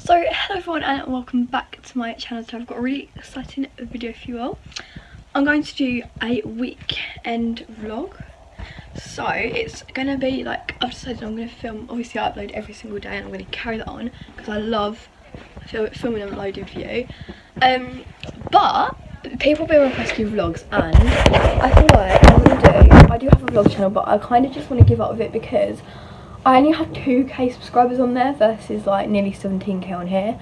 So hello everyone and welcome back to my channel. Today I've got a really exciting video for you all. I'm going to do a weekend vlog. So it's going to be like, I've decided I'm going to film, obviously I upload every single day and I'm going to carry that on because I love filming and uploading for you. But people have been requesting vlogs and I feel like I do have a vlog channel, but I kind of just want to give up with it because I only have 2k subscribers on there versus like nearly 17k on here.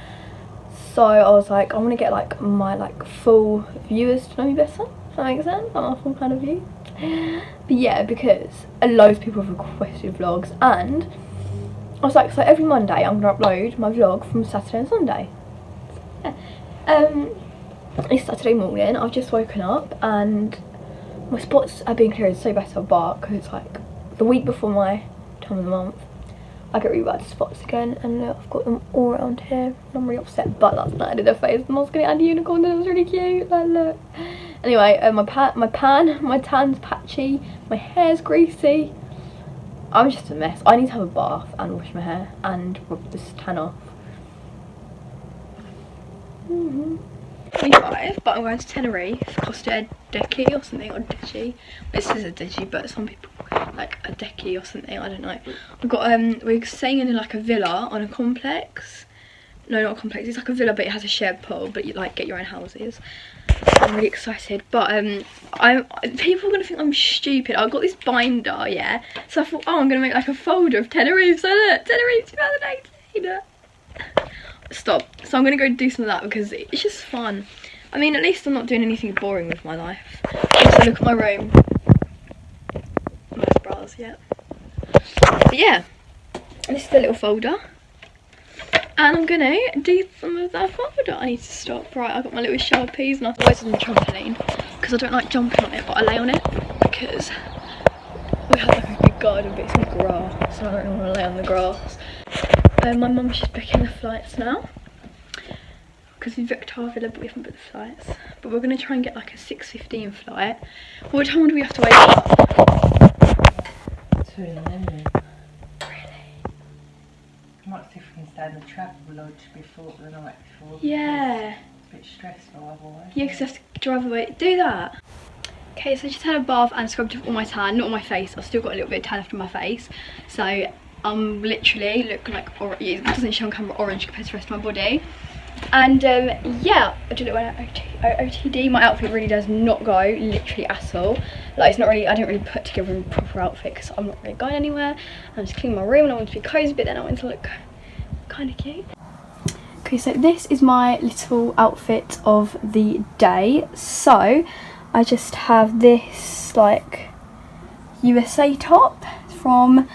So I was like, I want to get like my full viewers to know me better, if that makes sense, like my full kind of view. But yeah, because loads of people have requested vlogs and I was like, so every Monday I'm going to upload my vlog from Saturday and Sunday. So, yeah. It's Saturday morning, I've just woken up and my spots are being cleared so better, but because it's like the week before my time of the month I get really bad spots again, and look, I've got them all around here and I'm really upset. But that's not added a face and I was going to add a unicorn and it was really cute, like look. Anyway, my tan's patchy, my hair's greasy, I'm just a mess. I need to have a bath and wash my hair and rub this tan off. 25, but I'm going to Tenerife, Costa Decky or something, or Dechi. This is a Dechi, but some people like a Decky or something, I don't know. We've got we're staying in like a villa on a complex. No, not a complex, it's like a villa but it has a shared pool, but you like get your own houses. I'm really excited, but people are gonna think I'm stupid. I've got this binder, yeah, so I thought, oh, I'm gonna make like a folder of Tenerife, so look, Tenerife 2018. Stop. So I'm gonna go do some of that because it's just fun. I mean, at least I'm not doing anything boring with my life. Also, look at my room. Nice bras, yeah. But yeah, this is the little folder, and I'm gonna do some of that folder. I need to stop. Right, I've got my little Sharpies and I've always on the trampoline because I don't like jumping on it, but I lay on it because we have like a big garden, but it's in grass, so I don't really want to lay on the grass. My mum's just booking the flights now because we booked our villa but we haven't booked the flights. But we're going to try and get like a 6:15 flight. What time do we have to wake up? 2 in the morning. Really? I might see if we can stay in the travel lodge before the night before. Yeah. It's a bit stressful otherwise. Yeah, because I have to drive away. Do that. Okay, so I just had a bath and scrubbed off all my tan, not on my face. I've still got a little bit of tan left on my face. So I'm literally looking like orange. It doesn't show on camera orange compared to the rest of my body. And yeah, I did it when I OTD. My outfit really does not go literally at all. Like, it's not really, I didn't really put together a proper outfit because I'm not really going anywhere. I'm just cleaning my room and I want to be cozy, but then I want to look kind of cute. Okay, so this is my little outfit of the day. So I just have this like USA top from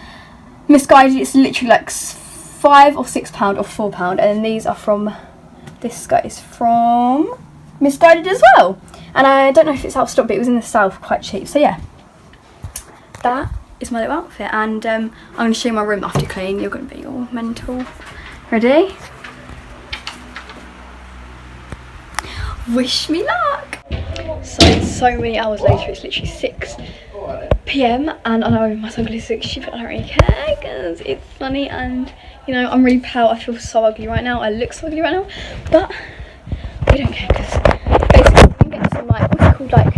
Misguided. It's literally like £5 or £6 or £4, and then these are from, this guy is from Misguided as well, and I don't know if it's out of stock, but it was in the south, quite cheap. So yeah, that is my little outfit, and I'm going to show you my room after clean. You're going to be all mental. Ready? Wish me luck. So it's so many hours later, it's literally 6 PM and I know my sunglasses look stupid, I don't really care because it's funny, and you know, I'm really pale, I feel so ugly right now, I look so ugly right now, but we don't care because basically we can get some like, what's it called, like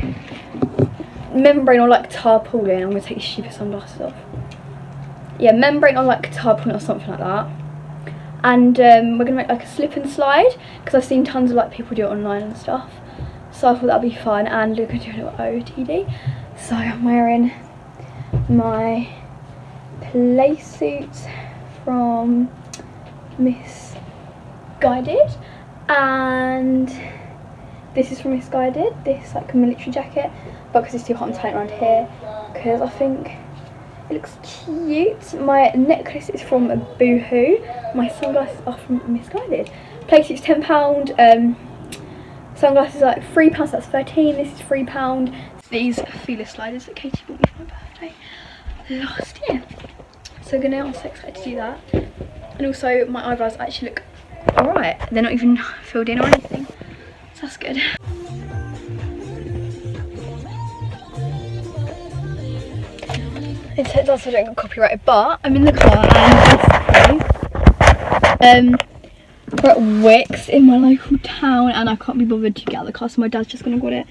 membrane or like tarpaulin. I'm going to take these stupid sunglasses off. Yeah, membrane or like tarpaulin or something like that, and we're going to make like a slip and slide because I've seen tons of like people do it online and stuff, so I thought that'd be fun, and we're going to do a little OOTD. So I'm wearing my play suit from Misguided, and this is from Misguided, this like military jacket, but because it's too hot I'm tying it around here because I think it looks cute. My necklace is from Boohoo, my sunglasses are from Misguided. Play suit's £10, sunglasses are like £3, that's 13, this is £3. These feeler sliders that Katie bought me for my birthday last year. So I'm so excited to do that. And also my eyebrows actually look alright. They're not even filled in or anything. So that's good. It turns out I don't get copyrighted, but I'm in the car and basically We're at Wix in my local town and I can't be bothered to get out of the car, so my dad's just gonna get it.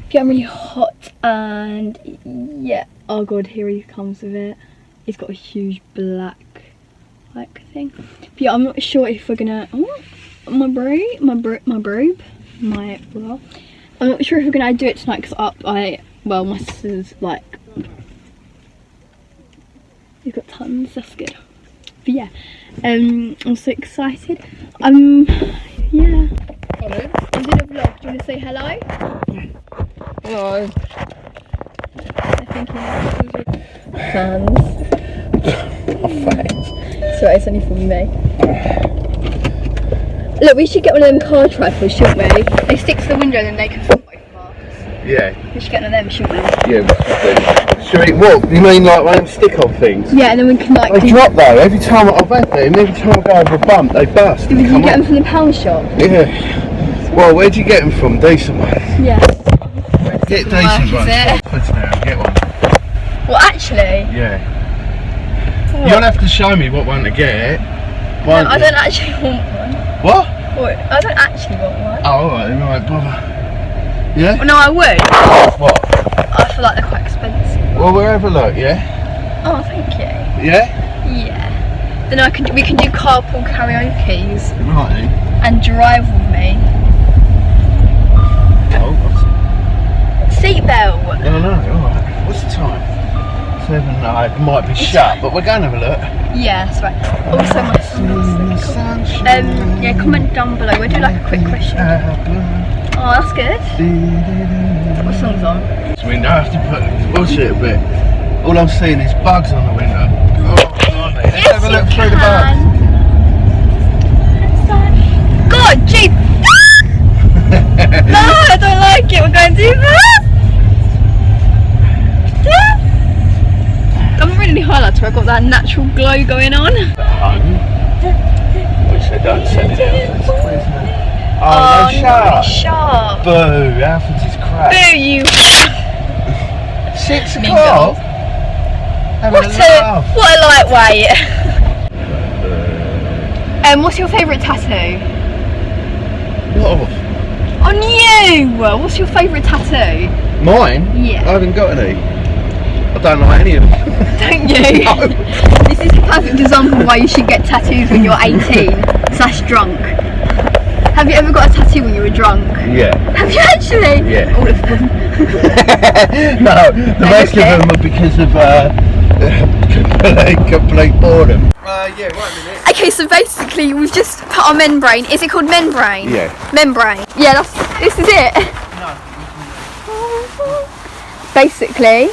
Getting really hot and yeah. Oh god, here he comes with it. He's got a huge black like thing. But yeah, I'm not sure if we're gonna my well, I'm not sure if we're gonna do it tonight because my sister's like, you've got tons, that's good. But yeah, I'm so excited. Yeah. Hello. I'm doing a vlog. Do you want to say hello? Hello. I think fans. Thanks. Sorry, it's only from me. Look, we should get one of them car tripods, shouldn't we? They stick to the window and then they can film both of us. Yeah. We should get one of them, shouldn't we? Yeah, should we, what? You mean like one of them stick-on things? Yeah, and then we can like They drop though, every time I've had them, every time I go over a bump, they bust. Did you get them from the pound shop? Yeah. Well, where'd you get them from? Decent ones? Yeah. Get decent ones. Put it down, get one. Well, actually. Yeah. What? You'll have to show me what one to get. No, I don't actually want one. What? What? I don't actually want one. Oh, alright, then I won't bother. Yeah? Well, no, I would. What? I feel like they're quite expensive. Well, we'll have a look, yeah? Oh, thank you. Yeah? Yeah. Then we can do carpool karaoke's Right then. and drive with me. Oh, Seatbelt. no, alright. What's the time? 7, no, it might be shut, but we're going to have a look. Yeah, that's right. Also, my son's yeah, comment down below. We'll do like a quick question. Oh, that's good. What song's on? So we don't have to put, watch it a bit. All I'm seeing is bugs on the window. Oh, blimey. Let's have a look through the bugs. God, gee. No, I don't like it. We're going too fast. I'm not really highlighter. I've got that natural glow going on. Which they don't send it out. Oh, no, really shut. sharp. Boo, Alfred's is crap. Boo, you. 6 Mean o'clock? What a lightweight. What's your favourite tattoo? What? On you! What's your favourite tattoo? Mine? Yeah. I haven't got any. I don't like any of them. Don't you? No. This is the perfect example of why you should get tattoos when you're 18/drunk. Have you ever got a tattoo when you were drunk? Yeah. Have you actually? Yeah. All of them. No, the rest of them are because of complete boredom. Yeah, wait a minute. Okay, so basically we've just put our membrane. Is it called membrane? Yeah. Membrane. Yeah, this is it. No. Basically,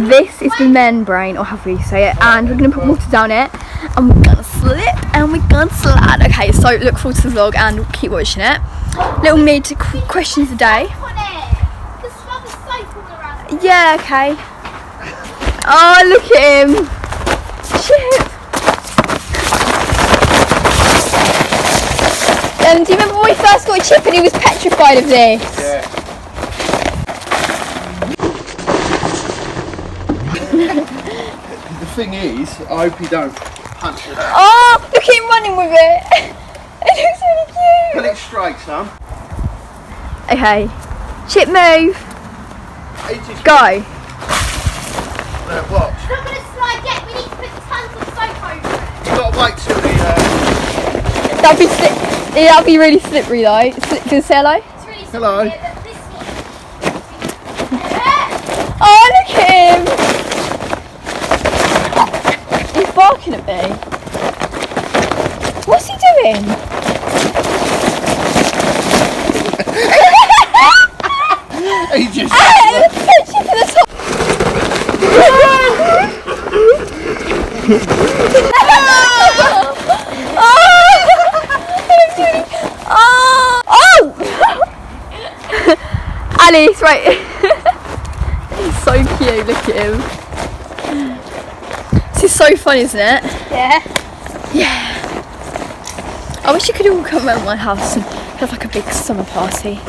this is the membrane, or however you say it, and we're gonna put water down it, and we're gonna slip, and we're gonna slide. Okay, so look forward to the vlog and keep watching it. Little mid questions a day. Yeah, okay. Oh, look at him. Shit. Do you remember when we first got a chip and he was petrified of this? Yeah. The thing is, I hope you don't punch it out. Oh, look at him running with it. It looks really Pull cute. it straight, son. Okay. Chip move. Go. Watch. It's not going to slide yet, we need to put tons of soap over it. You've got to wait till the... That'd be really slippery though. Can you say hello? It's really Hello. slippery, but this one. Oh, look at him. He's barking at me. What's he doing? He just... Chip in the top. Alice, right. He's so cute, look at him. This is so fun, isn't it? Yeah. Yeah. I wish you could all come around my house and have like a big summer party.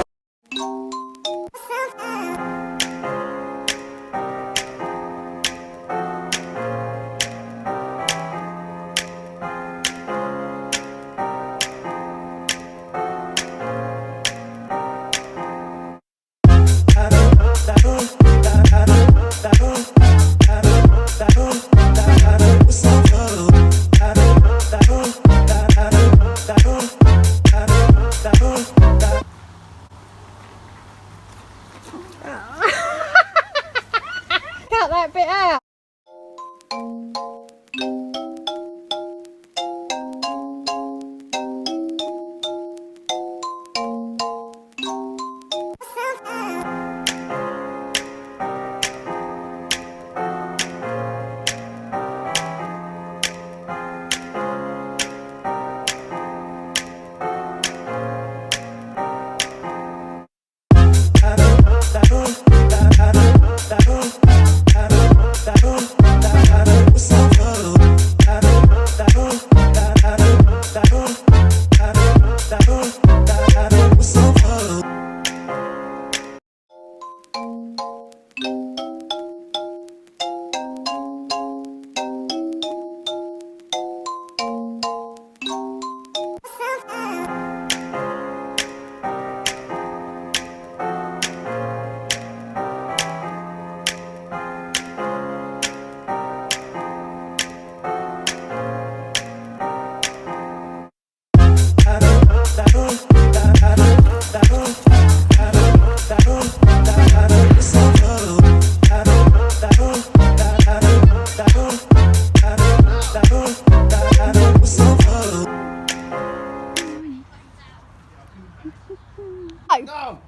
No!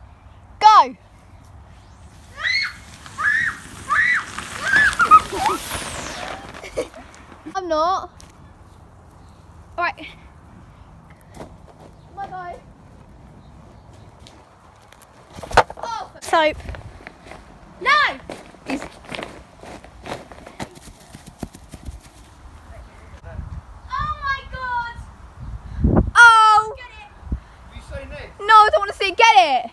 Go! I'm not. Alright. My guy. Oh. Soap. No! He's... Oh my god! Oh! Get it. Have you seen this? No, I don't want to see it. Get it!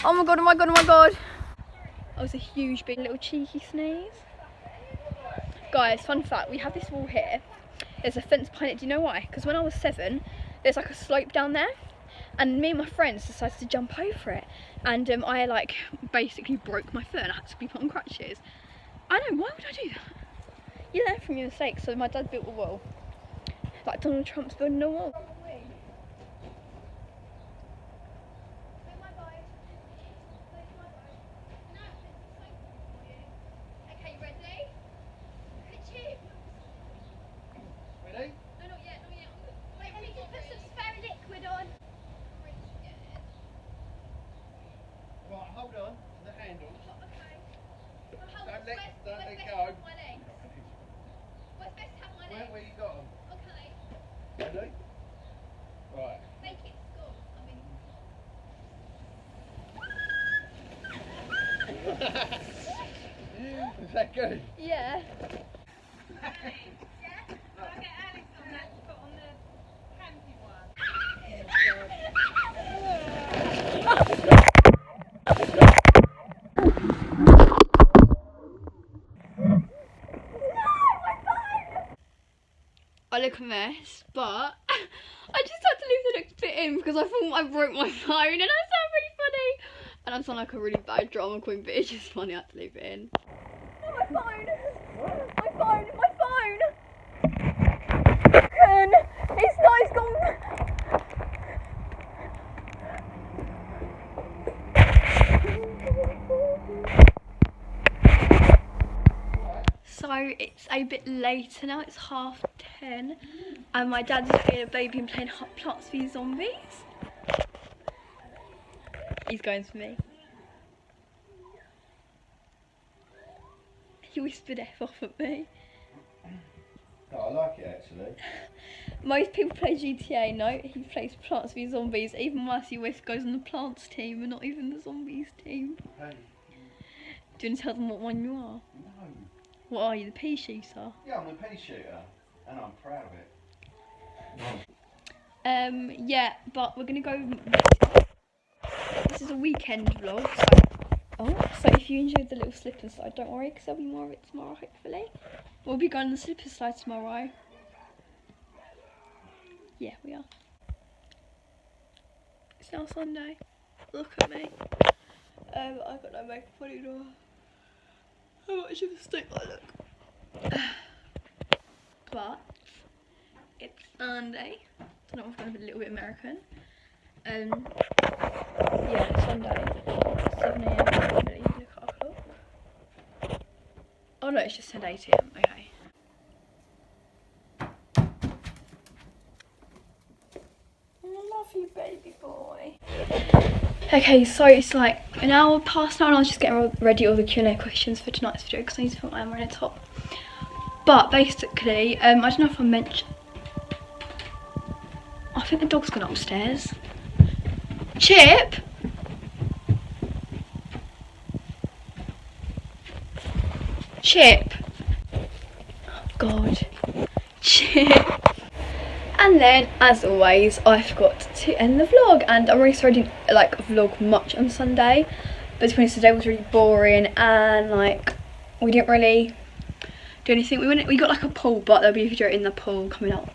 Oh my god, oh my god, oh my god. That was a huge, big little cheeky sneeze. Guys, fun fact, we have this wall here. There's a fence behind it. Do you know why? Because when I was 7, there's like a slope down there. And me and my friends decided to jump over it. And I like basically broke my foot and I had to be put on crutches. I know, why would I do that? You learn from your mistakes. So my dad built a wall. Like Donald Trump's building a wall. Hold on to the handle. Don't let go. Where you got them? Ready? Right. Make it school. Is that good? Yeah. I look a mess, but I just had to leave the next bit in because I thought I broke my phone and I sound really funny. And I sound like a really bad drama queen, but it's just funny, I had to leave it in. Oh, my phone! My phone! My phone! It's not, it's gone. So it's a bit later now, it's 10:30 and my dad's just being a baby and playing Hot Plants v Zombies. He's going for me. He whispered F off at me. Oh, I like it actually. Most people play GTA, no, he plays Plants v Zombies. Even Marcy West goes on the Plants team and not even the Zombies team. Hey. Do you want to tell them what one you are? No. What are you, the pea shooter? Yeah, I'm the pea shooter, and I'm proud of it. Yeah, but we're gonna go. This is a weekend vlog, so if you enjoyed the little slip and slide, don't worry, because there'll be more of it tomorrow, hopefully. We'll be going on the slip and slide tomorrow. Yeah, we are. It's now Sunday. Look at me. I've got no makeup on either. How much of a stick I look. But it's Sunday. I don't know if I'm going to be a little bit American. Yeah, it's Sunday. 7 AM. Look at our clock. Oh no, it's just 10 8 AM. Okay. I love you, baby boy. Okay, so it's like an hour past now and I was just getting ready all the Q&A questions for tonight's video because I need to put my wearing a top. But basically, I don't know if I mentioned, I think the dog's gone upstairs. Chip! Chip! Oh God. Chip! And then, as always, I forgot to end the vlog, and I'm really sorry I didn't like vlog much on Sunday, but to be honest, today was really boring, and like we didn't really do anything. We got like a pool, but there'll be a video in the pool coming up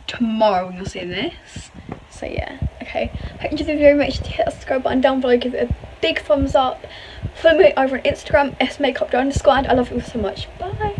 tomorrow when you're seeing this. So yeah, okay. Hope you enjoyed the video. Make sure to hit that subscribe button down below, give it a big thumbs up. Follow me over on Instagram, smakeup_, and I love you all so much. Bye.